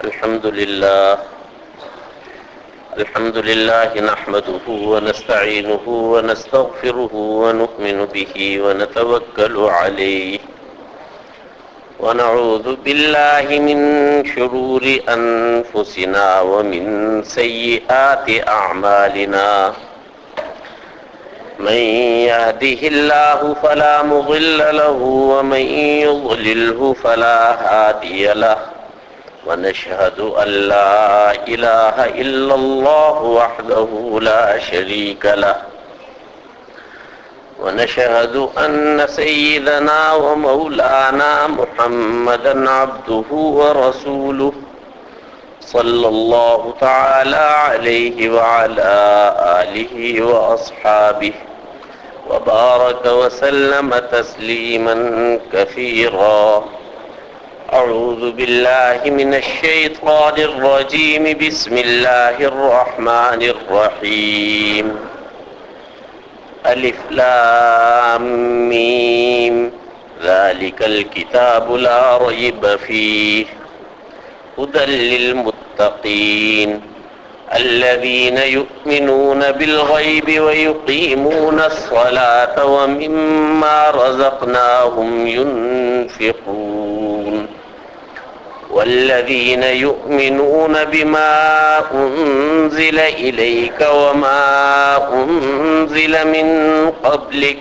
الحمد لله نحمده ونستعينه ونستغفره ونؤمن به ونتوكل عليه ونعوذ بالله من شرور أنفسنا ومن سيئات أعمالنا من يهده الله فلا مضل له ومن يضلله فلا هادي له ونشهد أن لا إله إلا الله وحده لا شريك له ونشهد أن سيدنا ومولانا محمدا عبده ورسوله صلى الله تعالى عليه وعلى آله وأصحابه وبارك وسلم تسليما كثيرا. أعوذ بالله من الشيطان الرجيم. بسم الله الرحمن الرحيم. ألف لام ميم ذلك الكتاب لا ريب فيه هدى للمتقين الذين يؤمنون بالغيب ويقيمون الصلاة ومما رزقناهم ينفقون والذين يؤمنون بما أنزل إليك وما أنزل من قبلك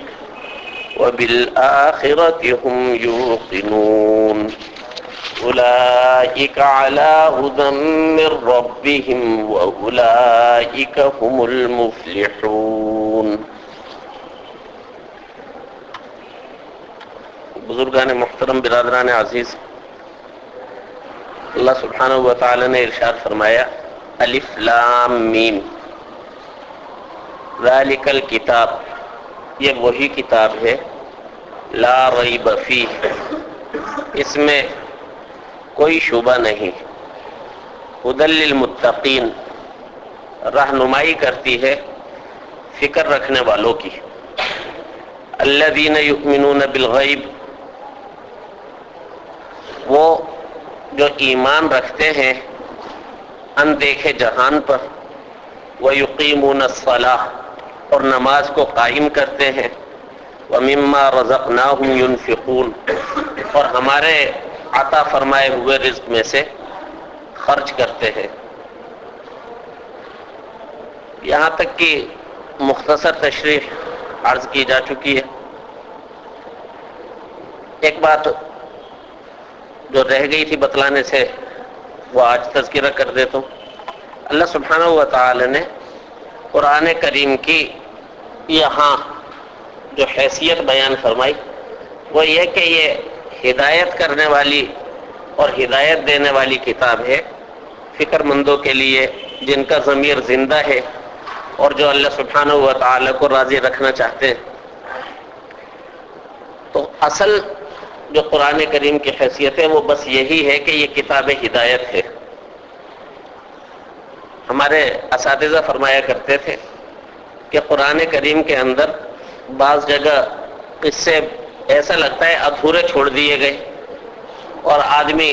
وبالآخرة هم يوقنون أولئك على هدى من ربهم وأولئك هم المفلحون. بزرگان محترم، برادران عزیز، اللہ سبحانہ و تعالی نے ارشاد فرمایا الف لام میم ذالک الکتاب، یہ وہی کتاب ہے لا ریب فیہ، اس میں کوئی شبہ نہیں، ہدی للمتقین، رہنمائی کرتی ہے فکر رکھنے والوں کی، الذین یؤمنون بالغیب، وہ جو ایمان رکھتے ہیں اندیکھے جہان پر، وَيُقِيمُونَ الصَّلَاةَ، اور نماز کو قائم کرتے ہیں، وَمِمَّا رَزَقْنَاهُمْ يُنْفِقُونَ، اور ہمارے عطا فرمائے ہوئے رزق میں سے خرچ کرتے ہیں. یہاں تک کہ مختصر تشریح عرض کی جا چکی ہے. ایک بات جو رہ گئی تھی بتلانے سے وہ آج تذکرہ کر دیتا ہوں. اللہ سبحانہ و تعالی نے قرآن کریم کی یہاں جو حیثیت بیان فرمائی وہ یہ کہ یہ ہدایت کرنے والی اور ہدایت دینے والی کتاب ہے فکر مندوں کے لیے جن کا ضمیر زندہ ہے اور جو اللہ سبحانہ و تعالی کو راضی رکھنا چاہتے ہیں. تو اصل جو قرآن کریم کی حیثیت ہے وہ بس یہی ہے کہ یہ کتاب ہدایت ہے. ہمارے اساتذہ فرمایا کرتے تھے کہ قرآن کریم کے اندر بعض جگہ قصے ایسا لگتا ہے ادھورے چھوڑ دیے گئے اور آدمی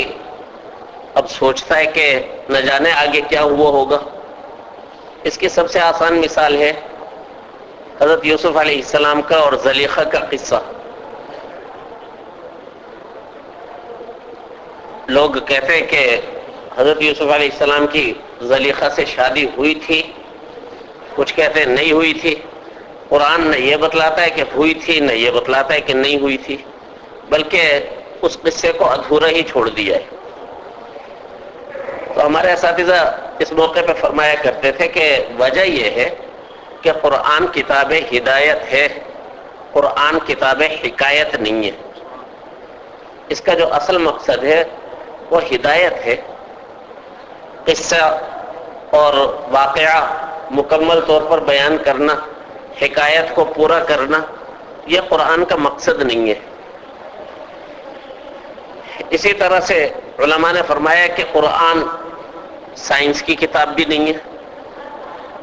اب سوچتا ہے کہ نہ جانے آگے کیا ہوا ہوگا. اس کی سب سے آسان مثال ہے حضرت یوسف علیہ السلام کا اور زلیخا کا قصہ. لوگ کہتے ہیں کہ حضرت یوسف علیہ السلام کی زلیخا سے شادی ہوئی تھی، کچھ کہتے ہیں نہیں ہوئی تھی. قرآن نہ یہ بتلاتا ہے کہ ہوئی تھی، نہ یہ بتلاتا ہے کہ نہیں ہوئی تھی، بلکہ اس قصے کو ادھورا ہی چھوڑ دیا ہے. تو ہمارے اساتذہ اس موقع پہ فرمایا کرتے تھے کہ وجہ یہ ہے کہ قرآن کتاب ہدایت ہے، قرآن کتاب حکایت نہیں ہے. اس کا جو اصل مقصد ہے وہ ہدایت ہے. قصہ اور واقعہ مکمل طور پر بیان کرنا، حکایت کو پورا کرنا، یہ قرآن کا مقصد نہیں ہے. اسی طرح سے علماء نے فرمایا کہ قرآن سائنس کی کتاب بھی نہیں ہے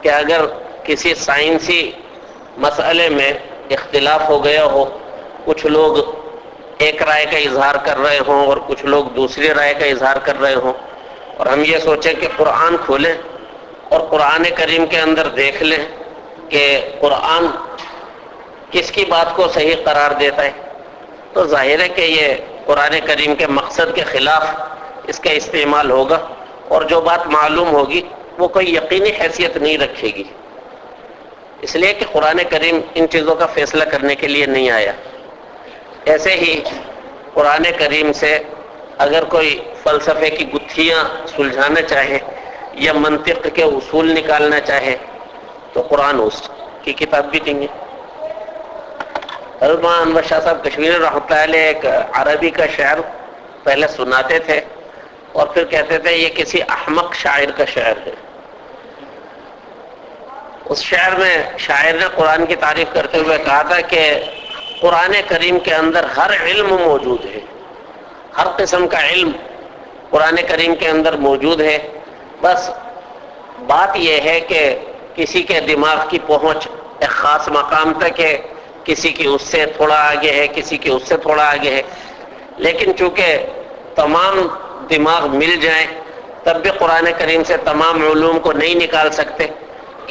کہ اگر کسی سائنسی مسئلے میں اختلاف ہو گیا ہو، کچھ لوگ ایک رائے کا اظہار کر رہے ہوں اور کچھ لوگ دوسری رائے کا اظہار کر رہے ہوں، اور ہم یہ سوچیں کہ قرآن کھولیں اور قرآن کریم کے اندر دیکھ لیں کہ قرآن کس کی بات کو صحیح قرار دیتا ہے، تو ظاہر ہے کہ یہ قرآن کریم کے مقصد کے خلاف اس کا استعمال ہوگا، اور جو بات معلوم ہوگی وہ کوئی یقینی حیثیت نہیں رکھے گی، اس لیے کہ قرآن کریم ان چیزوں کا فیصلہ کرنے کے لیے نہیں آیا۔ ایسے ہی قرآن کریم سے اگر کوئی فلسفے کی گتھیاں سلجھانا چاہے یا منطق کے اصول نکالنا چاہے تو قرآن اس کی کتاب بھی نہیں ہے۔ حضرت مولانا انور شاہ صاحب کشمیری رحمۃ اللہ علیہ ایک عربی کا شعر پہلے سناتے تھے اور پھر کہتے تھے یہ کسی احمق شاعر کا شعر ہے۔ اس شعر میں شاعر نے قرآن کی تعریف کرتے ہوئے کہا تھا کہ قرآن کریم کے اندر ہر علم موجود ہے، ہر قسم کا علم قرآن کریم کے اندر موجود ہے، بس بات یہ ہے کہ کسی کے دماغ کی پہنچ ایک خاص مقام تک ہے، کسی کی اس سے تھوڑا آگے ہے، کسی کی اس سے تھوڑا آگے ہے، لیکن چونکہ تمام دماغ مل جائیں تب بھی قرآن کریم سے تمام علوم کو نہیں نکال سکتے،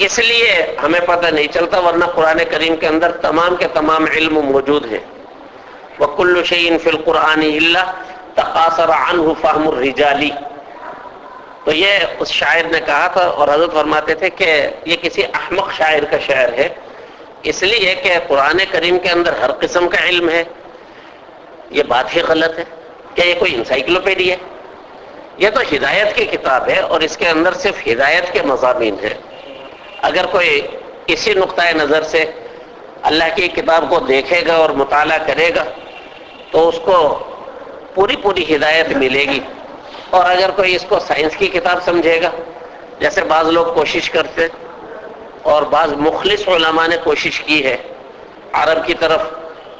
اس لیے ہمیں پتہ نہیں چلتا، ورنہ قرآن کریم کے اندر تمام کے تمام علم موجود ہیں۔ وَكُلُّ شَيْءٍ فِي الْقُرْآنِ إِلَّا تَقَاصَرَ عَنْهُ فَهْمُ الرِّجَالِ، تو یہ اس شاعر نے کہا تھا، اور حضرت فرماتے تھے کہ یہ کسی احمق شاعر کا شعر ہے، اس لیے کہ قرآن کریم کے اندر ہر قسم کا علم ہے۔ یہ بات ہی غلط ہے کہ یہ کوئی انسائکلوپیڈیا ہے، یہ تو ہدایت کی کتاب ہے اور اس کے اندر صرف ہدایت کے مضامین ہیں۔ اگر کوئی اسی نقطۂ نظر سے اللہ کی کتاب کو دیکھے گا اور مطالعہ کرے گا تو اس کو پوری پوری ہدایت ملے گی، اور اگر کوئی اس کو سائنس کی کتاب سمجھے گا، جیسے بعض لوگ کوشش کرتے اور بعض مخلص علماء نے کوشش کی ہے عرب کی طرف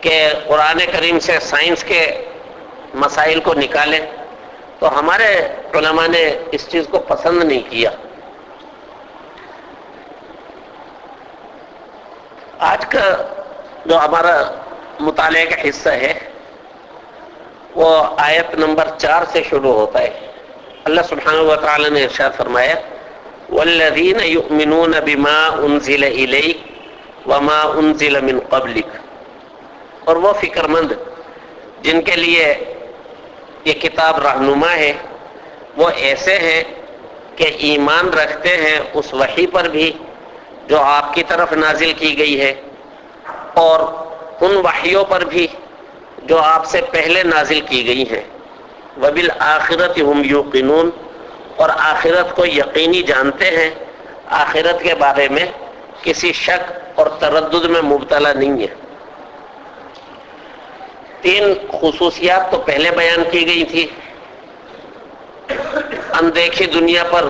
کہ قرآن کریم سے سائنس کے مسائل کو نکالیں، تو ہمارے علماء نے اس چیز کو پسند نہیں کیا۔ آج کا جو ہمارا مطالعے کا حصہ ہے وہ آیت نمبر 4 سے شروع ہوتا ہے۔ اللہ سبحانہ و تعالی نے ارشاد فرمایا والذین یؤمنون بما انزل الیک وما انزل من قبلک، اور وہ فکر مند جن کے لیے یہ کتاب رہنما ہے وہ ایسے ہیں کہ ایمان رکھتے ہیں اس وحی پر بھی جو آپ کی طرف نازل کی گئی ہے اور ان وحیوں پر بھی جو آپ سے پہلے نازل کی گئی ہیں، وبالآخرۃ ہم یوقنون، اور آخرت کو یقینی جانتے ہیں، آخرت کے بارے میں کسی شک اور تردد میں مبتلا نہیں ہے۔ 3 خصوصیات تو پہلے بیان کی گئی تھی۔ اندیکھی دنیا پر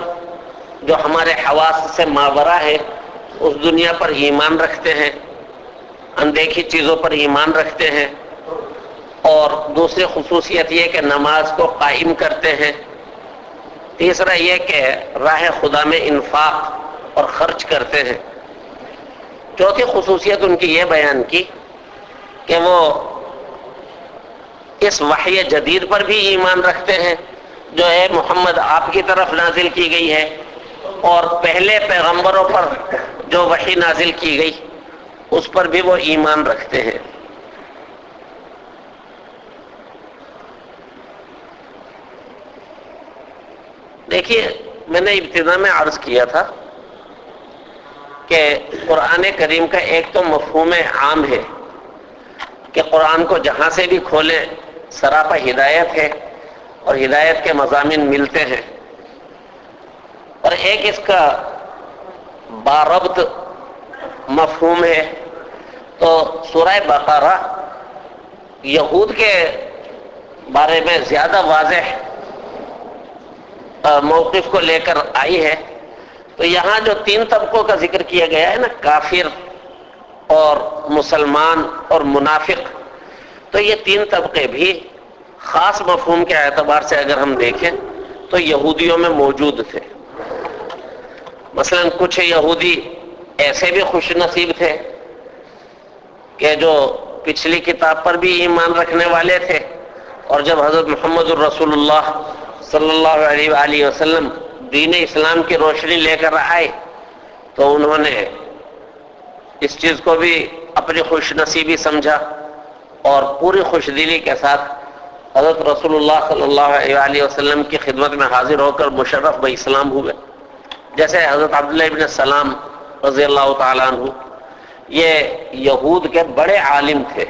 جو ہمارے حواس سے ماورا ہے اس دنیا پر ایمان رکھتے ہیں، اندیکھی چیزوں پر ایمان رکھتے ہیں، اور دوسری خصوصیت یہ کہ نماز کو قائم کرتے ہیں، تیسرا یہ کہ راہ خدا میں انفاق اور خرچ کرتے ہیں، چوتھی خصوصیت ان کی یہ بیان کی کہ وہ اس وحی جدید پر بھی ایمان رکھتے ہیں جو اے محمد آپ کی طرف نازل کی گئی ہے، اور پہلے پیغمبروں پر جو وحی نازل کی گئی اس پر بھی وہ ایمان رکھتے ہیں۔ دیکھیے، میں نے ابتدا میں عرض کیا تھا کہ قرآن کریم کا ایک تو مفہوم عام ہے کہ قرآن کو جہاں سے بھی کھولیں سراپا ہدایت ہے اور ہدایت کے مضامین ملتے ہیں، اور ایک اس کا باربط مفہوم ہے۔ تو سورہ بقرہ یہود کے بارے میں زیادہ واضح موقف کو لے کر آئی ہے، تو یہاں جو 3 طبقوں کا ذکر کیا گیا ہے نا، کافر اور مسلمان اور منافق، تو یہ 3 طبقے بھی خاص مفہوم کے اعتبار سے اگر ہم دیکھیں تو یہودیوں میں موجود تھے۔ مثلا کچھ یہودی ایسے بھی خوش نصیب تھے کہ جو پچھلی کتاب پر بھی ایمان رکھنے والے تھے، اور جب حضرت محمد الرسول اللہ صلی اللہ علیہ وآلہ وسلم دین اسلام کی روشنی لے کر آئے تو انہوں نے اس چیز کو بھی اپنی خوش نصیبی سمجھا اور پوری خوش دلی کے ساتھ حضرت رسول اللہ صلی اللہ علیہ وآلہ وسلم کی خدمت میں حاضر ہو کر مشرف بہ اسلام ہوئے. جیسے حضرت عبداللہ ابن سلام رضی اللہ تعالیٰ عنہ، یہ یہود کے بڑے عالم تھے،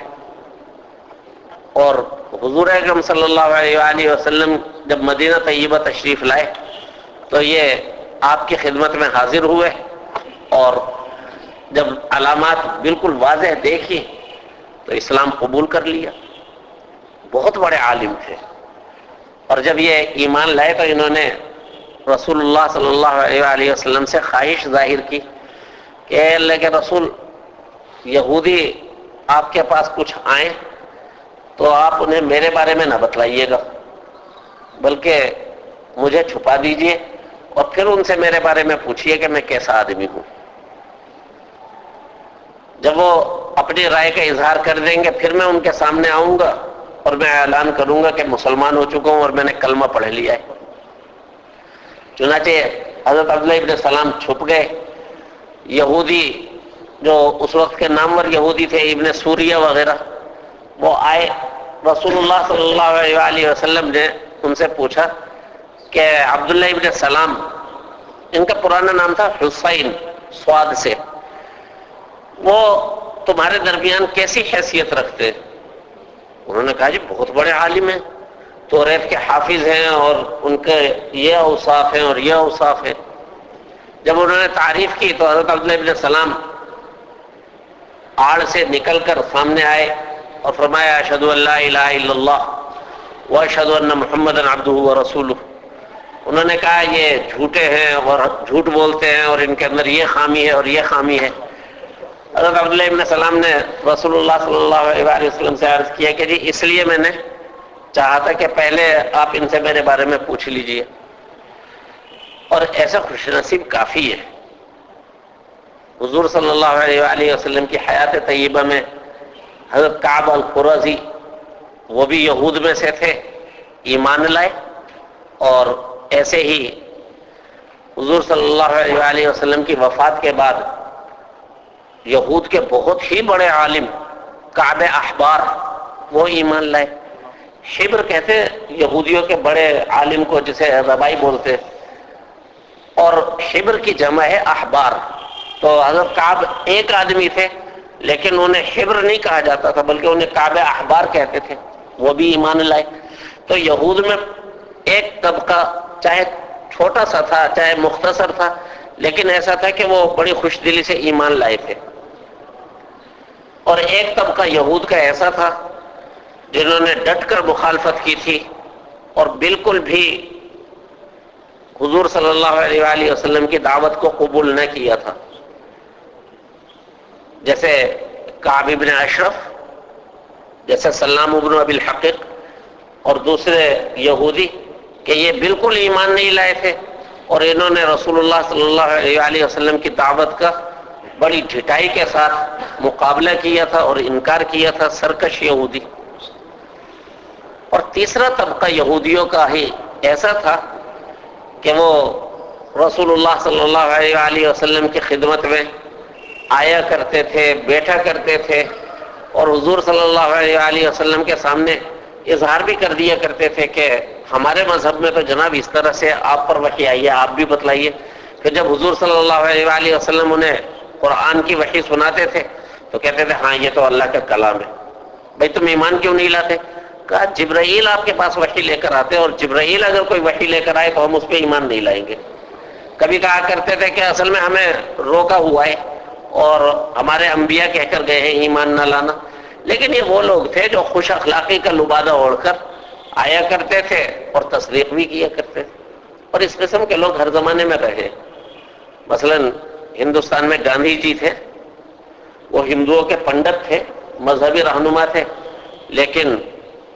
اور حضور اکرم صلی اللہ علیہ وآلہ وسلم جب مدینہ طیبہ تشریف لائے تو یہ آپ کی خدمت میں حاضر ہوئے، اور جب علامات بالکل واضح دیکھی تو اسلام قبول کر لیا. بہت بڑے عالم تھے، اور جب یہ ایمان لائے تو انہوں نے رسول اللہ صلی اللہ علیہ وآلہ وسلم سے خواہش ظاہر کی کہ اے اللہ کے رسول، یہودی آپ کے پاس کچھ آئیں تو آپ انہیں میرے بارے میں نہ بتلائیے گا، بلکہ مجھے چھپا دیجئے اور پھر ان سے میرے بارے میں پوچھئے کہ میں کیسا آدمی ہوں. جب وہ اپنی رائے کا اظہار کر دیں گے پھر میں ان کے سامنے آؤں گا اور میں اعلان کروں گا کہ مسلمان ہو چکا ہوں اور میں نے کلمہ پڑھ لیا ہے. چنانچہ حضرت عبداللہ ابن سلام چھپ گئے. یہودی جو اس وقت کے نامور یہودی تھے، ابن سوریہ وغیرہ، وہ آئے. رسول اللہ صلی اللہ علیہ وآلہ وسلم نے ان سے پوچھا کہ عبداللہ ابن سلام، ان کا پرانا نام تھا حسین سواد سے، وہ تمہارے درمیان کیسی حیثیت رکھتے ہیں؟ انہوں نے کہا جی بہت بڑے عالم ہیں، توریت کے حافظ ہیں، اور ان کے یہ اوصاف ہیں اور یہ اوصاف ہیں. جب انہوں نے تعریف کی تو حضرت عبداللہ ابن سلام آڑ سے نکل کر سامنے آئے اور فرمایا اشہد ان لا الہ الا اللہ واشہد ان محمدا عبدہ ورسولہ. انہوں نے کہا یہ جھوٹے ہیں اور جھوٹ بولتے ہیں اور ان کے اندر یہ خامی ہے اور یہ خامی ہے. حضرت عبداللہ ابن سلام نے رسول اللہ صلی اللہ علیہ وآلہ وسلم سے عرض کیا کہ جی اس لیے میں نے چاہا تھا کہ پہلے آپ ان سے میرے بارے میں پوچھ لیجئے. اور ایسا خوش نصیب کافی ہے. حضور صلی اللہ علیہ وآلہ وسلم کی حیات طیبہ میں حضرت کعب القرظی، وہ بھی یہود میں سے تھے، ایمان لائے، اور ایسے ہی حضور صلی اللہ علیہ وآلہ وسلم کی وفات کے بعد یہود کے بہت ہی بڑے عالم کعب احبار، وہ ایمان لائے. حبر کہتے ہیں یہودیوں کے بڑے عالم کو، جسے ربائی بولتے، اور حبر کی جمع ہے احبار. تو حضرت کعب ایک آدمی تھے لیکن انہیں حبر نہیں کہا جاتا تھا بلکہ انہیں کعب احبار کہتے تھے، وہ بھی ایمان لائے. تو یہود میں ایک طبقہ چاہے چھوٹا سا تھا چاہے مختصر تھا، لیکن ایسا تھا کہ وہ بڑی خوش دلی سے ایمان لائے تھے. اور ایک طبقہ یہود کا ایسا تھا جنہوں نے ڈٹ کر مخالفت کی تھی اور بالکل بھی حضور صلی اللہ علیہ وآلہ وسلم کی دعوت کو قبول نہ کیا تھا، جیسے کعب بن اشرف، جیسے سلام بن ابی الحقیق اور دوسرے یہودی، کہ یہ بالکل ایمان نہیں لائے تھے اور انہوں نے رسول اللہ صلی اللہ علیہ وآلہ وسلم کی دعوت کا بڑی ڈھٹائی کے ساتھ مقابلہ کیا تھا اور انکار کیا تھا، سرکش یہودی. اور تیسرا طبقہ یہودیوں کا ہی ایسا تھا کہ وہ رسول اللہ صلی اللہ علیہ وآلہ وسلم کی خدمت میں آیا کرتے تھے، بیٹھا کرتے تھے، اور حضور صلی اللہ علیہ وآلہ وسلم کے سامنے اظہار بھی کر دیا کرتے تھے کہ ہمارے مذہب میں تو جناب اس طرح سے آپ پر وحی آئی ہے، آپ بھی بتلائیے. پھر جب حضور صلی اللہ علیہ وآلہ وسلم انہیں قرآن کی وحی سناتے تھے تو کہتے تھے ہاں یہ تو اللہ کا کلام ہے. بھائی تم ایمان کیوں نہیں لاتے؟ کہا جبرائیل آپ کے پاس وحی لے کر آتے، اور جبرائیل اگر کوئی وحی لے کر آئے تو ہم اس پہ ایمان نہیں لائیں گے. کبھی کہا کرتے تھے کہ اصل میں ہمیں روکا ہوا ہے اور ہمارے انبیاء کہہ کر گئے ہیں ایمان نہ لانا. لیکن یہ وہ لوگ تھے جو خوش اخلاقی کا لبادہ اوڑھ کر آیا کرتے تھے اور تصدیق بھی کیا کرتے تھے. اور اس قسم کے لوگ ہر زمانے میں رہے. مثلا ہندوستان میں گاندھی جی تھے، وہ ہندوؤں کے پنڈت تھے، مذہبی رہنما تھے، لیکن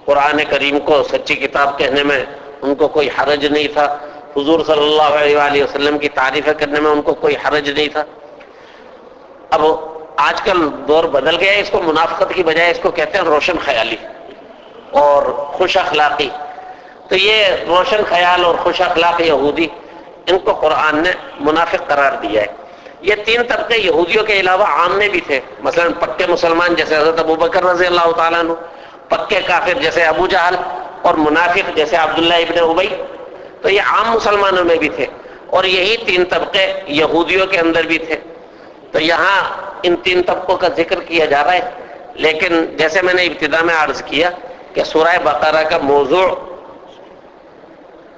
قرآن کریم کو سچی کتاب کہنے میں ان کو کوئی حرج نہیں تھا. حضور صلی اللہ علیہ وآلہ وسلم کی تعریفیں کرنے میں ان کو کوئی حرج نہیں تھا. اب آج کل دور بدل گیا، اس کو منافقت کی بجائے اس کو کہتے ہیں روشن خیالی اور خوش اخلاقی. تو یہ روشن خیال اور خوش اخلاق یہودی، ان کو قرآن نے منافق قرار دیا ہے۔ یہ تین طبقے یہودیوں کے علاوہ عام میں بھی تھے، مثلا پکے مسلمان جیسے حضرت ابوبکر رضی اللہ تعالیٰ عنہ، پکے کافر جیسے ابو جہل، اور منافق جیسے عبداللہ ابن ابی، تو یہ عام مسلمانوں میں بھی تھے، اور یہی تین طبقے یہودیوں کے اندر بھی تھے۔ تو یہاں ان تین طبقوں کا ذکر کیا جا رہا ہے، لیکن جیسے میں نے ابتدا میں عرض کیا کہ سورہ بقرہ کا موضوع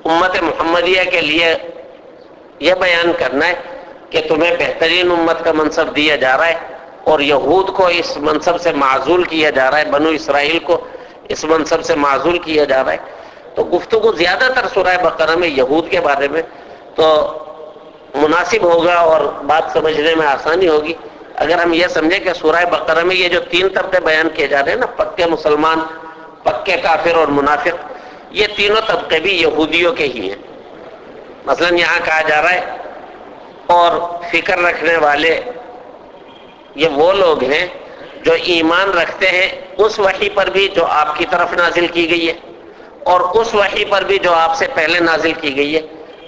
امت محمدیہ کے لیے یہ بیان کرنا ہے کہ تمہیں بہترین امت کا منصب دیا جا رہا ہے، اور یہود کو اس منصب سے معزول کیا جا رہا ہے، بنو اسرائیل کو اس منصب سے معزول کیا جا رہا ہے۔ تو گفتگو زیادہ تر سورہ بقرہ میں یہود کے بارے میں، تو مناسب ہوگا اور بات سمجھنے میں آسانی ہوگی اگر ہم یہ سمجھیں کہ سورہ بقرہ میں یہ جو تین طبقے بیان کیے جا رہے ہیں نا، پکے مسلمان، پکے کافر اور منافق، یہ تینوں طبقے بھی یہودیوں کے ہی ہیں۔ مثلا یہاں کہا جا رہا ہے اور فکر رکھنے والے یہ وہ لوگ ہیں جو ایمان رکھتے ہیں اس وحی پر بھی جو آپ کی طرف نازل کی گئی ہے، اور اس وحی پر بھی جو آپ سے پہلے نازل کی گئی ہے،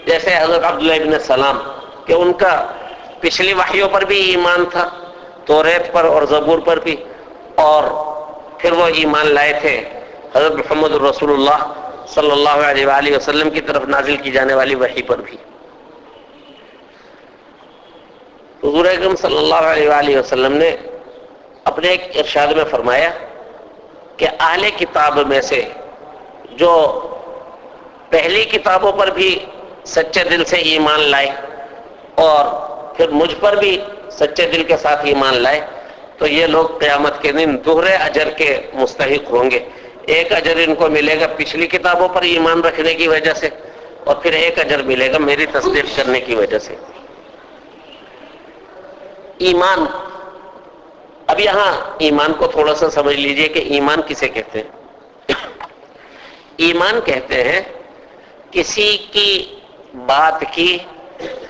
جیسے حضرت عبداللہ ابن سلام کہ ان کا پچھلی وحیوں پر بھی ایمان تھا، توریت پر اور زبور پر بھی، اور پھر وہ ایمان لائے تھے حضرت محمد رسول اللہ صلی اللہ علیہ وآلہ وسلم کی طرف نازل کی جانے والی وحی پر بھی۔ حضور اکرم صلی اللہ علیہ وآلہ وسلم نے اپنے ایک ارشاد میں فرمایا کہ اہل کتاب میں سے جو پہلی کتابوں پر بھی سچے دل سے ایمان لائے اور پھر مجھ پر بھی سچے دل کے ساتھ ایمان لائے، تو یہ لوگ قیامت کے دن دوہرے اجر کے مستحق ہوں گے۔ ایک اجر ان کو ملے گا پچھلی کتابوں پر ایمان رکھنے کی وجہ سے، اور پھر ایک اجر ملے گا میری تصدیق کرنے کی وجہ سے۔ ایمان، اب یہاں ایمان کو تھوڑا سا سمجھ لیجئے کہ ایمان کسے کہتے ہیں۔ ایمان کہتے ہیں کسی کی بات کی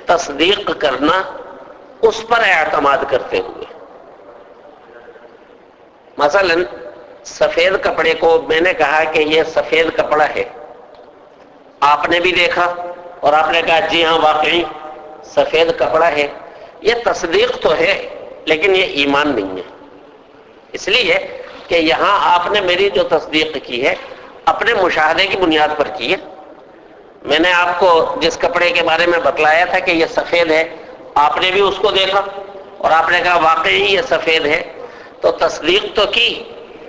تصدیق کرنا، اس پر اعتماد کرتے ہوئے۔ مثلا سفید کپڑے کو میں نے کہا کہ یہ سفید کپڑا ہے، آپ نے بھی دیکھا اور آپ نے کہا جی ہاں واقعی سفید کپڑا ہے، یہ تصدیق تو ہے لیکن یہ ایمان نہیں ہے، اس لیے کہ یہاں آپ نے میری جو تصدیق کی ہے اپنے مشاہدے کی بنیاد پر کی ہے۔ میں نے آپ کو جس کپڑے کے بارے میں بتلایا تھا کہ یہ سفید ہے، آپ نے بھی اس کو دیکھا اور آپ نے کہا واقعی یہ سفید ہے، تو تصدیق تو کی،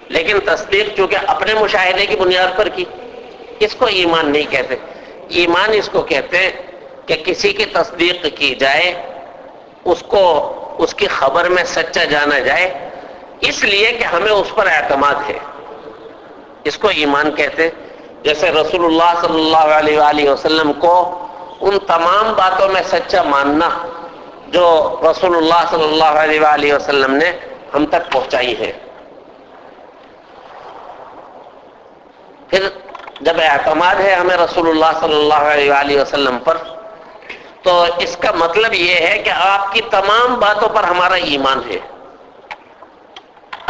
لیکن تصدیق چونکہ اپنے مشاہدے کی بنیاد پر کی، اس کو ایمان نہیں کہتے۔ ایمان اس کو کہتے ہیں کہ کسی کی تصدیق کی جائے، اس کو اس کی خبر میں سچا جانا جائے، اس لیے کہ ہمیں اس پر اعتماد ہے، اس کو ایمان کہتے ہیں۔ جیسے رسول اللہ صلی اللہ علیہ وآلہ وسلم کو ان تمام باتوں میں سچا ماننا جو رسول اللہ صلی اللہ علیہ وآلہ وسلم نے ہم تک پہنچائی ہے۔ پھر جب اعتماد ہے ہمیں رسول اللہ صلی اللہ علیہ وآلہ وسلم پر، تو اس کا مطلب یہ ہے کہ آپ کی تمام باتوں پر ہمارا ایمان ہے۔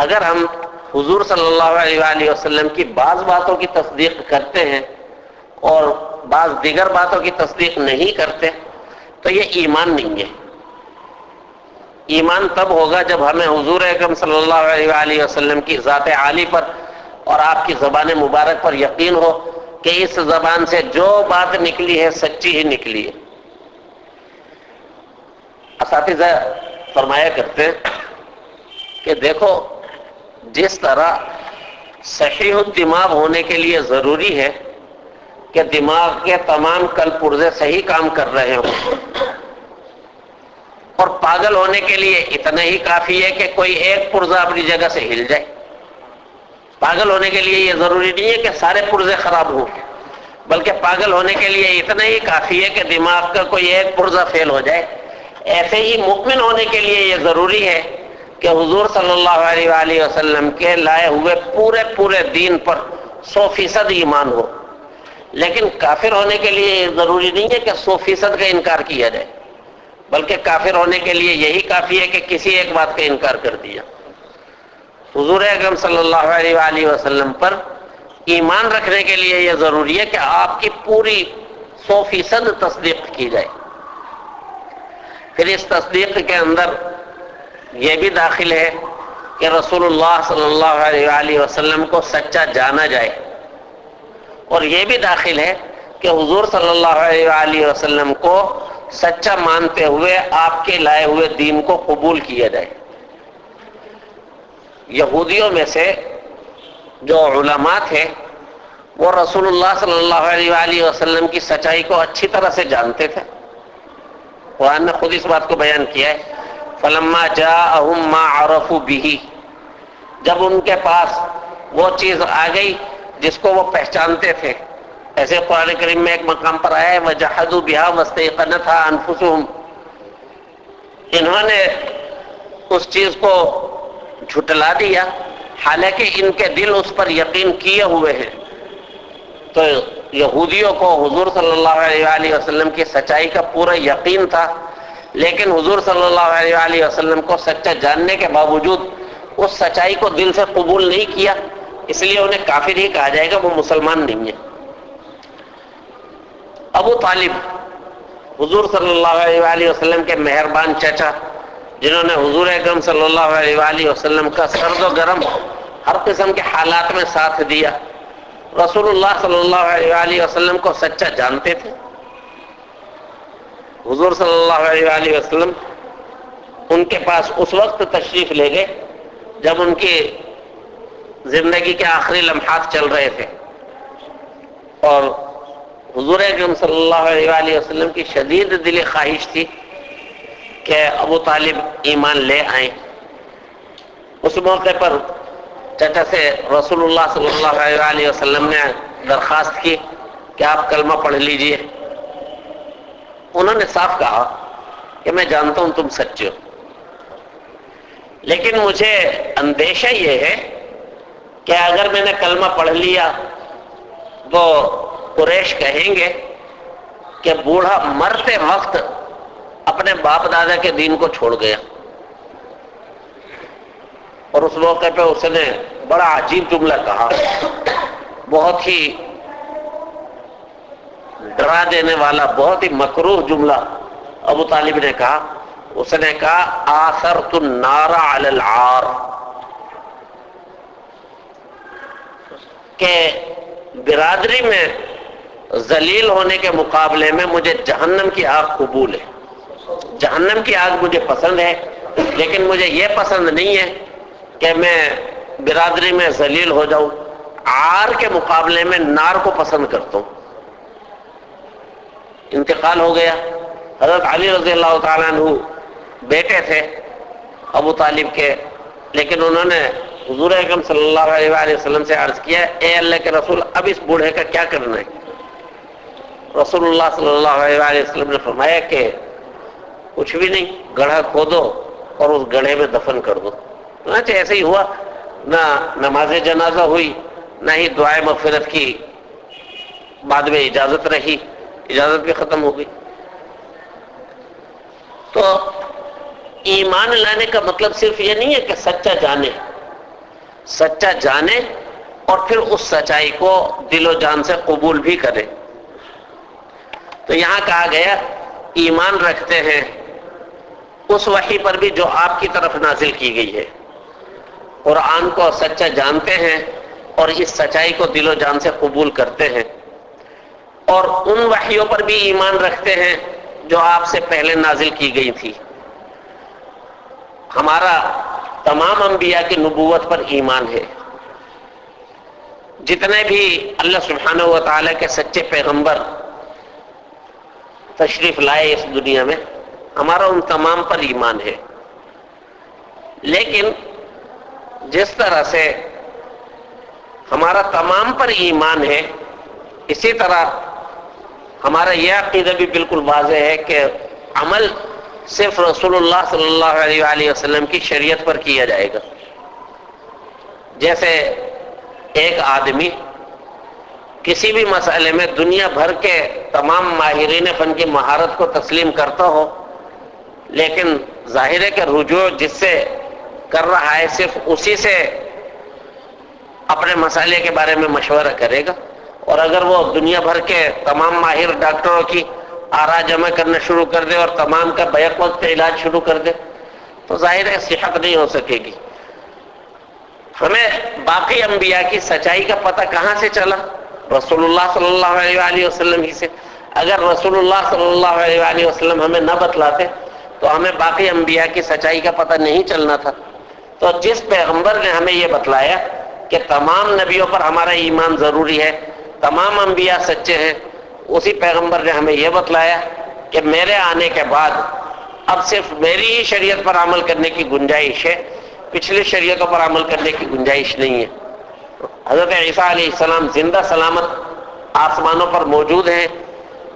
اگر ہم حضور صلی اللہ علیہ وآلہ وسلم کی بعض باتوں کی تصدیق کرتے ہیں اور بعض دیگر باتوں کی تصدیق نہیں کرتے تو یہ ایمان نہیں ہے۔ ایمان تب ہوگا جب ہمیں حضور اکرم صلی اللہ علیہ وآلہ وسلم کی ذات عالی پر اور آپ کی زبان مبارک پر یقین ہو کہ اس زبان سے جو بات نکلی ہے سچی ہی نکلی ہے۔ اساتذہ فرمایا کرتے ہیں کہ دیکھو، جس طرح صحیح الدماغ ہونے کے لیے ضروری ہے کہ دماغ کے تمام کل پرزے صحیح کام کر رہے ہوں، اور پاگل ہونے کے لیے اتنا ہی کافی ہے کہ کوئی ایک پرزہ اپنی جگہ سے ہل جائے۔ پاگل ہونے کے لیے یہ ضروری نہیں ہے کہ سارے پرزے خراب ہوں، بلکہ پاگل ہونے کے لیے اتنا ہی کافی ہے کہ دماغ کا کوئی ایک پرزہ فیل ہو جائے۔ ایسے ہی مؤمن ہونے کے لیے یہ ضروری ہے کہ حضور صلی اللہ علیہ وآلہ وسلم کے لائے ہوئے پورے دین پر 100% ایمان ہو۔ لیکن کافر ہونے کے لیے یہ ضروری نہیں ہے کہ 100% کا انکار کیا جائے، بلکہ کافر ہونے کے لیے یہی کافی ہے کہ کسی ایک بات کا انکار کر دیا۔ حضور اکرم صلی اللہ علیہ وآلہ وسلم پر ایمان رکھنے کے لیے یہ ضروری ہے کہ آپ کی پوری 100% تصدیق کی جائے. پھر اس تصدیق کے اندر یہ بھی داخل ہے کہ رسول اللہ صلی اللہ علیہ وآلہ وسلم کو سچا جانا جائے، اور یہ بھی داخل ہے کہ حضور صلی اللہ علیہ وآلہ وسلم کو سچا مانتے ہوئے آپ کے لائے ہوئے دین کو قبول کیا جائے. یہودیوں میں سے جو علماء تھے وہ رسول اللہ صلی اللہ علیہ وآلہ وسلم کی سچائی کو اچھی طرح سے جانتے تھے. قرآن نے خود اس بات کو بیان کیا ہے، فَلَمَّا جَاءَهُم مَّا عَرَفُوا بِهِ، جب ان کے پاس وہ چیز آ گئی جس کو وہ پہچانتے تھے. ایسے قرآن کریم میں ایک مقام پر آیا ہے وَجَحَدُوا بِهَا وَاسْتَيْقَنَتْهَا أَنفُسُهُمْ، انہوں نے اس چیز کو جھٹلا دیا حالانکہ ان کے دل اس پر یقین کیے ہوئے ہیں. تو یہودیوں کو حضور صلی اللہ علیہ وآلہ وسلم کی سچائی کا پورا یقین تھا، لیکن حضور صلی اللہ علیہ وآلہ وسلم کو سچا جاننے کے باوجود اس سچائی کو دل سے قبول نہیں کیا، اس لیے انہیں کافر ہی کہا جائے گا، وہ مسلمان نہیں ہے. ابو طالب حضور صلی اللہ علیہ وآلہ وسلم کے مہربان چچا، جنہوں نے حضور اکرم صلی اللہ علیہ وآلہ وسلم کا سرد و گرم ہر قسم کے حالات میں ساتھ دیا، رسول اللہ صلی اللہ علیہ وآلہ وسلم کو سچا جانتے تھے. حضور صلی اللہ علیہ وآلہ وسلم ان کے پاس اس وقت تشریف لے گئے جب ان کی زندگی کے آخری لمحات چل رہے تھے، اور حضور اکرم صلی اللہ علیہ وآلہ وسلم کی شدید دلی خواہش تھی کہ ابو طالب ایمان لے آئیں. اس موقع پر چچا سے رسول اللہ صلی اللہ علیہ وآلہ وسلم نے درخواست کی کہ آپ کلمہ پڑھ لیجئے. انہوں نے صاف کہا کہ میں جانتا ہوں تم سچے ہو، لیکن مجھے اندیشہ یہ ہے کہ اگر میں نے کلمہ پڑھ لیا تو قریش کہیں گے کہ بوڑھا مرتے وقت اپنے باپ دادا کے دین کو چھوڑ گیا. اور اس موقع پہ اس نے بڑا عجیب جملہ کہا، بہت ہی ڈرا دینے والا، بہت ہی مکروہ جملہ ابو طالب نے کہا. اس نے کہا آثرت النار علی العار، کہ برادری میں ذلیل ہونے کے مقابلے میں مجھے جہنم کی آگ قبول ہے. جہنم کی آگ مجھے پسند ہے، لیکن مجھے یہ پسند نہیں ہے کہ میں برادری میں ذلیل ہو جاؤں. عار کے مقابلے میں نار کو پسند کرتا ہوں. انتقال ہو گیا. حضرت علی رضی اللہ تعالیٰ عنہ بیٹے تھے ابو طالب کے، لیکن انہوں نے حضور اکرم صلی اللہ علیہ وآلہ وسلم سے عرض کیا اے اللہ کے رسول اب اس بوڑھے کا کیا کرنا ہے؟ رسول اللہ صلی اللہ علیہ وآلہ وسلم نے فرمایا کہ کچھ بھی نہیں، گڑھا کھودو اور اس گڑھے میں دفن کر دو. چنانچہ ایسے ہی ہوا، نہ نماز جنازہ ہوئی نہ ہی دعائے مغفرت کی بعد میں اجازت رہی، اجازت بھی ختم ہو گئی. تو ایمان لانے کا مطلب صرف یہ نہیں ہے کہ سچا جانے، سچا جانے اور پھر اس سچائی کو دل و جان سے قبول بھی کرے. تو یہاں کہا گیا ایمان رکھتے ہیں اس وحی پر بھی جو آپ کی طرف نازل کی گئی ہے، قرآن کو سچا جانتے ہیں اور اس سچائی کو دل و جان سے قبول کرتے ہیں، اور ان وحیوں پر بھی ایمان رکھتے ہیں جو آپ سے پہلے نازل کی گئی تھی. ہمارا تمام انبیاء کی نبوت پر ایمان ہے. جتنے بھی اللہ سبحانہ و تعالیٰ کے سچے پیغمبر تشریف لائے اس دنیا میں، ہمارا ان تمام پر ایمان ہے. لیکن جس طرح سے ہمارا تمام پر ایمان ہے، اسی طرح ہمارا یہ عقیدہ بھی بالکل واضح ہے کہ عمل صرف رسول اللہ صلی اللہ علیہ وآلہ وسلم کی شریعت پر کیا جائے گا. جیسے ایک آدمی کسی بھی مسئلے میں دنیا بھر کے تمام ماہرین فن کی مہارت کو تسلیم کرتا ہو، لیکن ظاہر ہے کہ رجوع جس سے کر رہا ہے صرف اسی سے اپنے مسئلے کے بارے میں مشورہ کرے گا، اور اگر وہ دنیا بھر کے تمام ماہر ڈاکٹروں کی آراء جمع کرنا شروع کر دے اور تمام کا بیک وقت علاج شروع کر دے تو ظاہر ہے صحت نہیں ہو سکے گی۔ ہمیں باقی انبیاء کی سچائی کا پتہ کہاں سے چلا؟ رسول اللہ صلی اللہ علیہ وآلہ وسلم ہی سے۔ اگر رسول اللہ صلی اللہ علیہ وآلہ وسلم ہمیں نہ بتلاتے تو ہمیں باقی انبیاء کی سچائی کا پتہ نہیں چلنا تھا۔ تو جس پیغمبر نے ہمیں یہ بتلایا کہ تمام نبیوں پر ہمارا ایمان ضروری ہے، تمام انبیاء سچے ہیں، اسی پیغمبر نے ہمیں یہ بتلایا کہ میرے آنے کے بعد اب صرف میری ہی شریعت پر عمل کرنے کی گنجائش ہے، پچھلی شریعتوں پر عمل کرنے کی گنجائش نہیں ہے۔ حضرت عیسیٰ علیہ السلام زندہ سلامت آسمانوں پر موجود ہیں،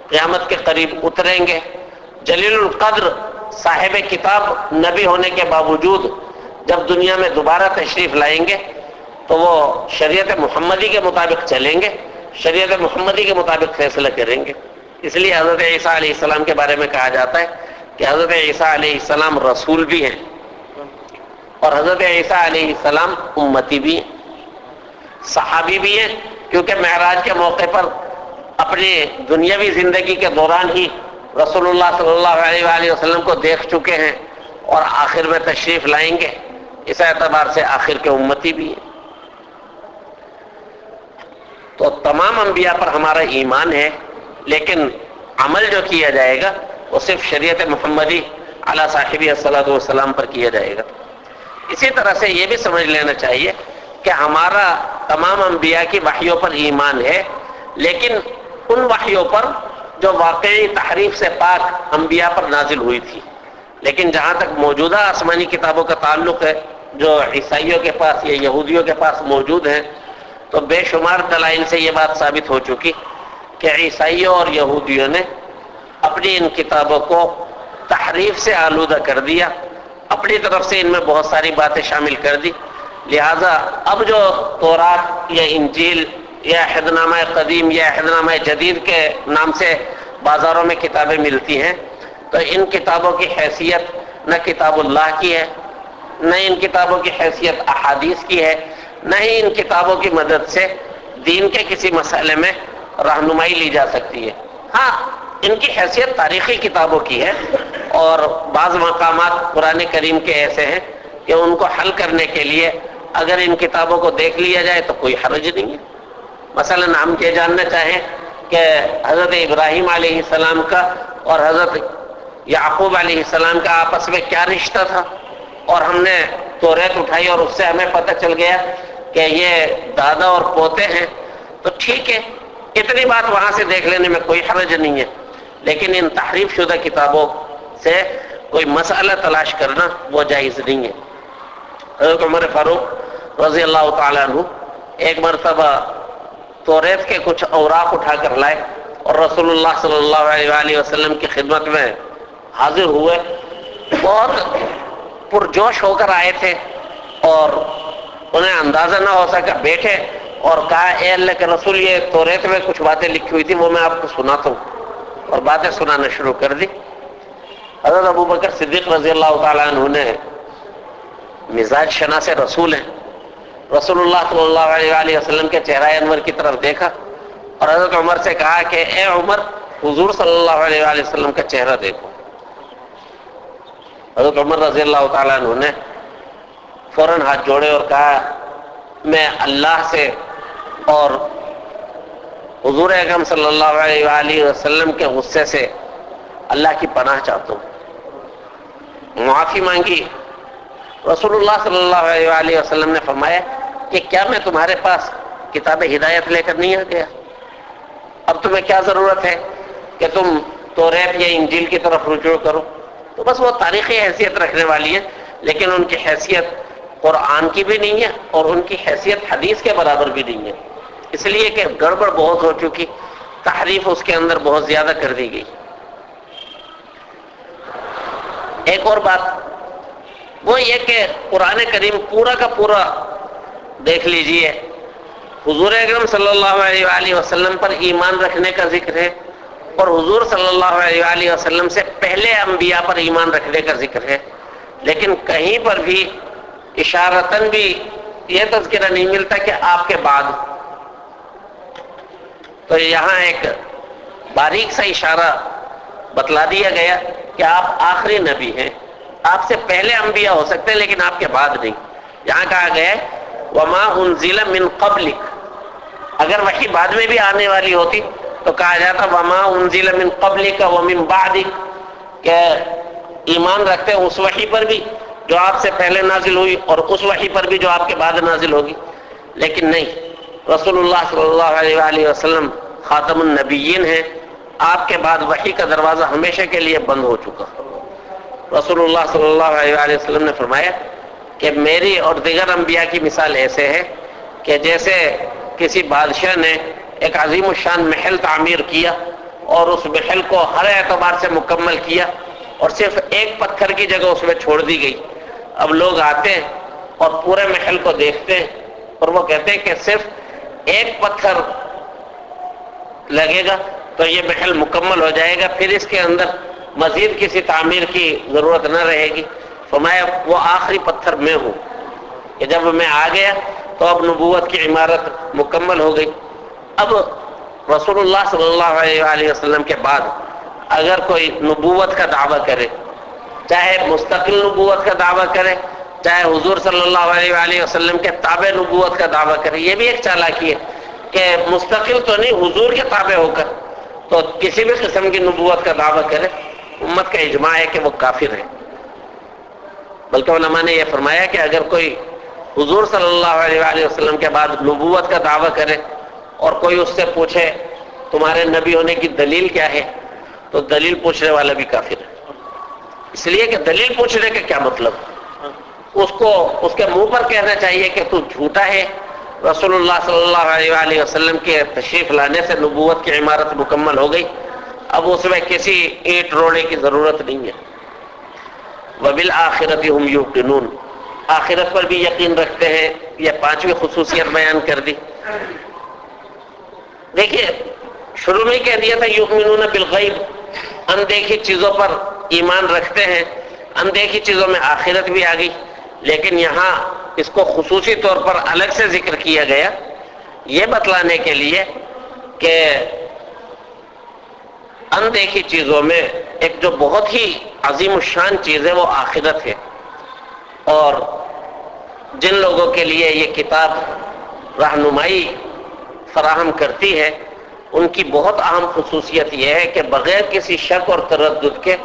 قیامت کے قریب اتریں گے۔ جلیل القدر صاحب کتاب نبی ہونے کے باوجود جب دنیا میں دوبارہ تشریف لائیں گے تو وہ شریعت محمدی کے مطابق چلیں گے، شریعت محمدی کے مطابق فیصلہ کریں گے۔ اس لیے حضرت عیسیٰ علیہ السلام کے بارے میں کہا جاتا ہے کہ حضرت عیسیٰ علیہ السلام رسول بھی ہیں اور حضرت عیسیٰ علیہ السلام امتی بھی ہیں، صحابی بھی ہیں، کیونکہ معراج کے موقع پر اپنی دنیاوی زندگی کے دوران ہی رسول اللہ صلی اللہ علیہ وآلہ وسلم کو دیکھ چکے ہیں اور آخر میں تشریف لائیں گے، اس اعتبار سے آخر کے امتی بھی ہیں۔ تو تمام انبیاء پر ہمارا ایمان ہے، لیکن عمل جو کیا جائے گا وہ صرف شریعت محمدی علی صاحبہ الصلاۃ والسلام پر کیا جائے گا۔ اسی طرح سے یہ بھی سمجھ لینا چاہیے کہ ہمارا تمام انبیاء کی وحیوں پر ایمان ہے، لیکن ان وحیوں پر جو واقعی تحریف سے پاک انبیاء پر نازل ہوئی تھی۔ لیکن جہاں تک موجودہ آسمانی کتابوں کا تعلق ہے جو عیسائیوں کے پاس یا یہودیوں کے پاس موجود ہیں، تو بے شمار دلائل سے یہ بات ثابت ہو چکی کہ عیسائیوں اور یہودیوں نے اپنی ان کتابوں کو تحریف سے آلودہ کر دیا، اپنی طرف سے ان میں بہت ساری باتیں شامل کر دی۔ لہذا اب جو تورات یا انجیل یا عہد نامہ قدیم یا عہد نامہ جدید کے نام سے بازاروں میں کتابیں ملتی ہیں، تو ان کتابوں کی حیثیت نہ کتاب اللہ کی ہے، نہ ان کتابوں کی حیثیت احادیث کی ہے، نہ ہی ان کتابوں کی مدد سے دین کے کسی مسئلے میں رہنمائی لی جا سکتی ہے۔ ہاں، ان کی حیثیت تاریخی کتابوں کی ہے، اور بعض مقامات قرآن کریم کے ایسے ہیں کہ ان کو حل کرنے کے لیے اگر ان کتابوں کو دیکھ لیا جائے تو کوئی حرج نہیں ہے۔ مثلا ہم یہ جاننا چاہیں کہ حضرت ابراہیم علیہ السلام کا اور حضرت یعقوب علیہ السلام کا آپس میں کیا رشتہ تھا، اور ہم نے توریت اٹھائی اور اس سے ہمیں پتہ چل گیا کہ یہ دادا اور پوتے ہیں، تو ٹھیک ہے، اتنی بات وہاں سے دیکھ لینے میں کوئی حرج نہیں ہے۔ لیکن ان تحریف شدہ کتابوں سے کوئی مسئلہ تلاش کرنا وہ جائز نہیں ہے۔ حضرت عمر فاروق رضی اللہ تعالیٰ عنہ ایک مرتبہ توریت کے کچھ اوراق اٹھا کر لائے اور رسول اللہ صلی اللہ علیہ وآلہ وسلم کی خدمت میں حاضر ہوئے، بہت پرجوش ہو کر آئے تھے اور انہیں اندازہ نہ ہو سکا، بیٹھے اور کہا اے اللہ کے رسول، یہ توریت میں کچھ باتیں لکھی ہوئی تھی وہ میں آپ کو سناتا ہوں، اور باتیں سنانا شروع کر دی۔ حضرت ابو بکر صدیق رضی اللہ تعالیٰ عنہ نے مزاج شناس رسول ہیں، رسول اللہ صلی اللہ علیہ وآلہ وسلم کے چہرہ انور کی طرف دیکھا اور حضرت عمر سے کہا کہ اے عمر، حضور صلی اللہ علیہ وآلہ وسلم کا چہرہ دیکھو۔ حضرت عمر رضی اللہ تعالیٰ عنہ نے فوراً ہاتھ جوڑے اور کہا میں اللہ سے اور حضور اکرم صلی اللہ علیہ وآلہ وسلم کے غصے سے اللہ کی پناہ چاہتا ہوں، معافی مانگی۔ رسول اللہ صلی اللہ علیہ وآلہ وسلم نے فرمایا کہ کیا میں تمہارے پاس کتاب ہدایت لے کر نہیں آ گیا؟ اب تمہیں کیا ضرورت ہے کہ تم توریت یا انجیل کی طرف رجوع کرو؟ تو بس وہ تاریخی حیثیت رکھنے والی ہے، لیکن ان کی حیثیت قرآن کی بھی نہیں ہے اور ان کی حیثیت حدیث کے برابر بھی نہیں ہے، اس لیے کہ گڑبڑ بہت ہو چکی، تحریف اس کے اندر بہت زیادہ کر دی گئی۔ ایک اور بات وہ یہ کہ قرآن کریم پورا کا پورا دیکھ لیجئے، حضور اکرم صلی اللہ علیہ وآلہ وسلم پر ایمان رکھنے کا ذکر ہے اور حضور صلی اللہ علیہ وآلہ وسلم سے پہلے انبیاء پر ایمان رکھنے کا ذکر ہے، لیکن کہیں پر بھی اشارتاً بھی یہ تذکرہ نہیں ملتا کہ آپ کے بعد. تو یہاں ایک باریک سا اشارہ بتلا دیا گیا کہ آپ آخری نبی ہیں. آپ سے پہلے انبیاء ہو سکتے ہیں لیکن آپ کے بعد نہیں. یہاں کہا گیا ہے وَمَا أُنزِلَ مِن قَبْلِكَ. اگر وحی بعد میں بھی آنے والی ہوتی تو کہا جاتا وَمَا أُنزِلَ مِن قَبْلِكَ وَمِن بَعْدِكَ، کہ ایمان رکھتے ہیں اس وحی پر بھی جو آپ سے پہلے نازل ہوئی اور اس وحی پر بھی جو آپ کے بعد نازل ہوگی. لیکن نہیں، رسول اللہ صلی اللہ علیہ وآلہ وسلم خاتم النبیین ہیں. آپ کے بعد وحی کا دروازہ ہمیشہ کے لیے بند ہو چکا. رسول اللہ صلی اللہ علیہ وآلہ وسلم نے فرمایا کہ میری اور دیگر انبیاء کی مثال ایسے ہے کہ جیسے کسی بادشاہ نے ایک عظیم الشان محل تعمیر کیا اور اس محل کو ہر اعتبار سے مکمل کیا اور صرف ایک پتھر کی جگہ اس میں چھوڑ دی گئی. اب لوگ آتے ہیں اور پورے محل کو دیکھتے ہیں اور وہ کہتے ہیں کہ صرف ایک پتھر لگے گا تو یہ محل مکمل ہو جائے گا، پھر اس کے اندر مزید کسی تعمیر کی ضرورت نہ رہے گی. فرمایا وہ آخری پتھر میں ہوں کہ جب میں آ گیا تو اب نبوت کی عمارت مکمل ہو گئی. اب رسول اللہ صلی اللہ علیہ وآلہ وسلم کے بعد اگر کوئی نبوت کا دعویٰ کرے، چاہے مستقل نبوت کا دعویٰ کرے، چاہے حضور صلی اللہ علیہ وآلہ وسلم کے تابع نبوت کا دعویٰ کرے، یہ بھی ایک چالاکی ہے کہ مستقل تو نہیں، حضور کے تابع ہو کر تو کسی بھی قسم کی نبوت کا دعویٰ کرے، امت کا اجماع ہے کہ وہ کافر ہے. بلکہ علماء نے یہ فرمایا کہ اگر کوئی حضور صلی اللہ علیہ وآلہ وسلم کے بعد نبوت کا دعویٰ کرے اور کوئی اس سے پوچھے تمہارے نبی ہونے کی دلیل کیا ہے، تو دلیل پوچھنے والا بھی کافر ہے. اس لیے کہ دلیل پوچھنے کا کیا مطلب، اس کو اس کے منہ پر کہنا چاہیے کہ تو جھوٹا ہے. رسول اللہ صلی اللہ علیہ وآلہ وسلم کے تشریف لانے سے نبوت کی عمارت مکمل ہو گئی، اب اس میں کسی اینٹ روڑے کی ضرورت نہیں ہے. وَبِالْآخِرَةِ هُمْ يُوقِنُونَ، آخرت پر بھی یقین رکھتے ہیں. یہ پانچویں خصوصیت بیان کر دی. دیکھیے شروع میں کہہ دیا تھا یؤمنون بالغیب، اندیکھی چیزوں پر ایمان رکھتے ہیں. اندیکھی چیزوں میں آخرت بھی آ گئی، لیکن یہاں اس کو خصوصی طور پر الگ سے ذکر کیا گیا یہ بتلانے کے لیے کہ اندیکھی چیزوں میں ایک جو بہت ہی عظیم الشان چیز ہے وہ آخرت ہے. اور جن لوگوں کے لیے یہ کتاب رہنمائی فراہم کرتی ہے ان کی بہت اہم خصوصیت یہ ہے کہ بغیر کسی شک اور تردد کے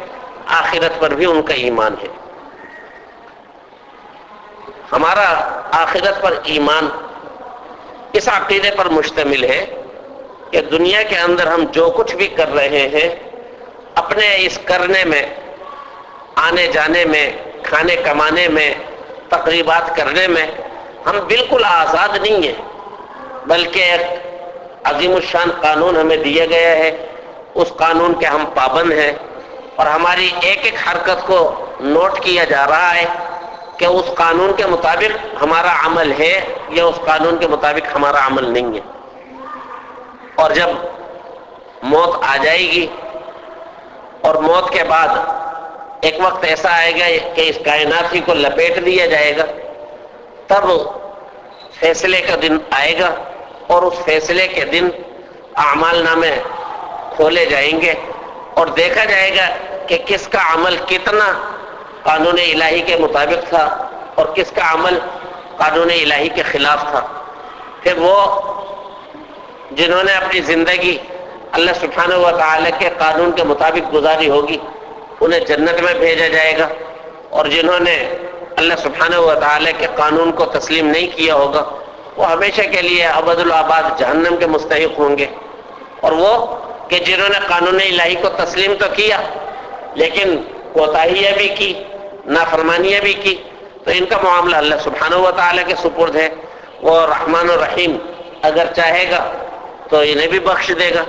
آخرت پر بھی ان کا ایمان ہے. ہمارا آخرت پر ایمان اس عقیدے پر مشتمل ہے کہ دنیا کے اندر ہم جو کچھ بھی کر رہے ہیں اپنے اس کرنے میں، آنے جانے میں، کھانے کمانے میں، تقریبات کرنے میں ہم بالکل آزاد نہیں ہیں، بلکہ ایک عظیم الشان قانون ہمیں دیا گیا ہے. اس قانون کے ہم پابند ہیں اور ہماری ایک ایک حرکت کو نوٹ کیا جا رہا ہے کہ اس قانون کے مطابق ہمارا عمل ہے یا اس قانون کے مطابق ہمارا عمل نہیں ہے. اور جب موت آ جائے گی اور موت کے بعد ایک وقت ایسا آئے گا کہ اس کائنات ہی کو لپیٹ دیا جائے گا، تب فیصلے کا دن آئے گا اور اس فیصلے کے دن اعمال نامے کھولے جائیں گے اور دیکھا جائے گا کہ کس کا عمل کتنا قانون الہی کے مطابق تھا اور کس کا عمل قانون الہی کے خلاف تھا. پھر وہ جنہوں نے اپنی زندگی اللہ سبحانہ و تعالی کے قانون کے مطابق گزاری ہوگی انہیں جنت میں بھیجا جائے گا، اور جنہوں نے اللہ سبحانہ و تعالی کے قانون کو تسلیم نہیں کیا ہوگا وہ ہمیشہ کے لیے ابد الآباد جہنم کے مستحق ہوں گے. اور وہ کہ جنہوں نے قانون الہی کو تسلیم تو کیا لیکن کوتاہیاں بھی کی، نافرمانیاں بھی کی، تو ان کا معاملہ اللہ سبحانہ و تعالی کے سپرد ہے. وہ رحمان و رحیم اگر چاہے گا تو انہیں بھی بخش دے گا،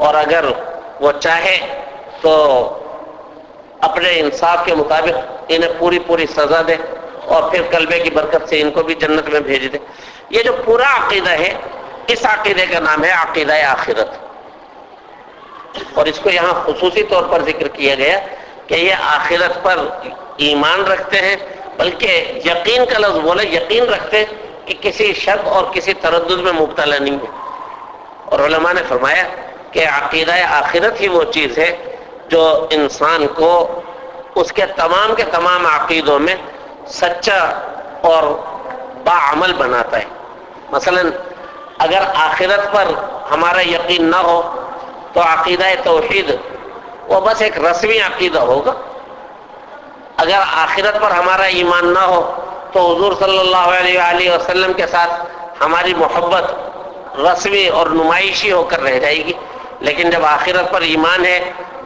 اور اگر وہ چاہے تو اپنے انصاف کے مطابق انہیں پوری پوری سزا دے اور پھر کلبے کی برکت سے ان کو بھی جنت میں بھیج دے. یہ جو پورا عقیدہ ہے اس عقیدے کا نام ہے عقیدہ آخرت، اور اس کو یہاں خصوصی طور پر ذکر کیا گیا کہ یہ آخرت پر ایمان رکھتے ہیں، بلکہ یقین کا لفظ بولے، یقین رکھتے ہیں کہ کسی شک اور کسی تردد میں مبتلا نہیں ہے. اور علماء نے فرمایا کہ عقیدہ آخرت ہی وہ چیز ہے جو انسان کو اس کے تمام عقیدوں میں سچا اور باعمل بناتا ہے. مثلا اگر آخرت پر ہمارا یقین نہ ہو تو عقیدہ توحید وہ بس ایک رسمی عقیدہ ہوگا. اگر آخرت پر ہمارا ایمان نہ ہو تو حضور صلی اللہ علیہ وآلہ وسلم کے ساتھ ہماری محبت رسمی اور نمائشی ہو کر رہ جائے گی. لیکن جب آخرت پر ایمان ہے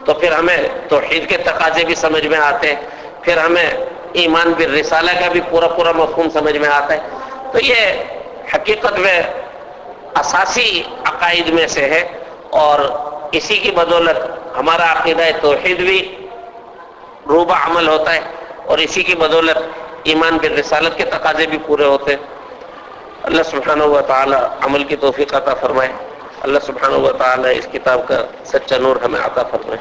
تو پھر ہمیں توحید کے تقاضے بھی سمجھ میں آتے ہیں, پھر ہمیں ایمان بالرسالہ کا بھی پورا مفہوم سمجھ میں آتا ہے. تو یہ حقیقت میں اساسی عقائد میں سے ہے, اور اسی کی بدولت ہمارا عقیدہ توحید بھی روبہ عمل ہوتا ہے, اور اسی کی بدولت ایمان بالرسالت کے تقاضے بھی پورے ہوتے ہیں. اللہ سبحانہ و تعالی عمل کی توفیق عطا فرمائے. اللہ سبحانہ و تعالی اس کتاب کا سچا نور ہمیں عطا فرمائے.